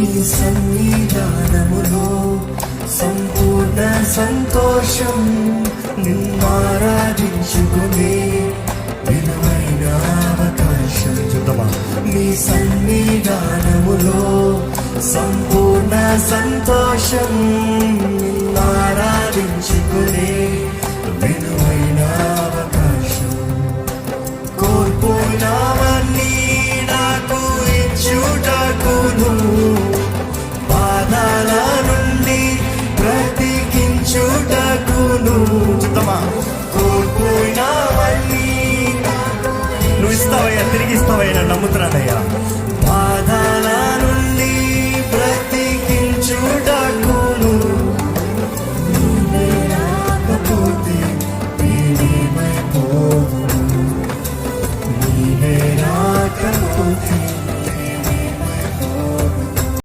నీ సన్నిధానములో సంపూర్ణ సంతోషం, నిన్నారాధించుకునే విలువైన అవకాశం. చూద్దామా? నీ సన్నిధానములో సంపూర్ణ సంతోషం, నిన్నారాధించుకునే విలువైన అవకాశం. కోల్పోయినవన్నీ నాకు ఇచ్చుటకును, పాదాల నుండి బ్రతికించుటకును. చూద్దామా? కోల్పోయినవన్నీ నువ్వు ఇస్తావయ్యా, తిరిగి ఇస్తావయ్యా, నమ్ముతున్నానయ్యా.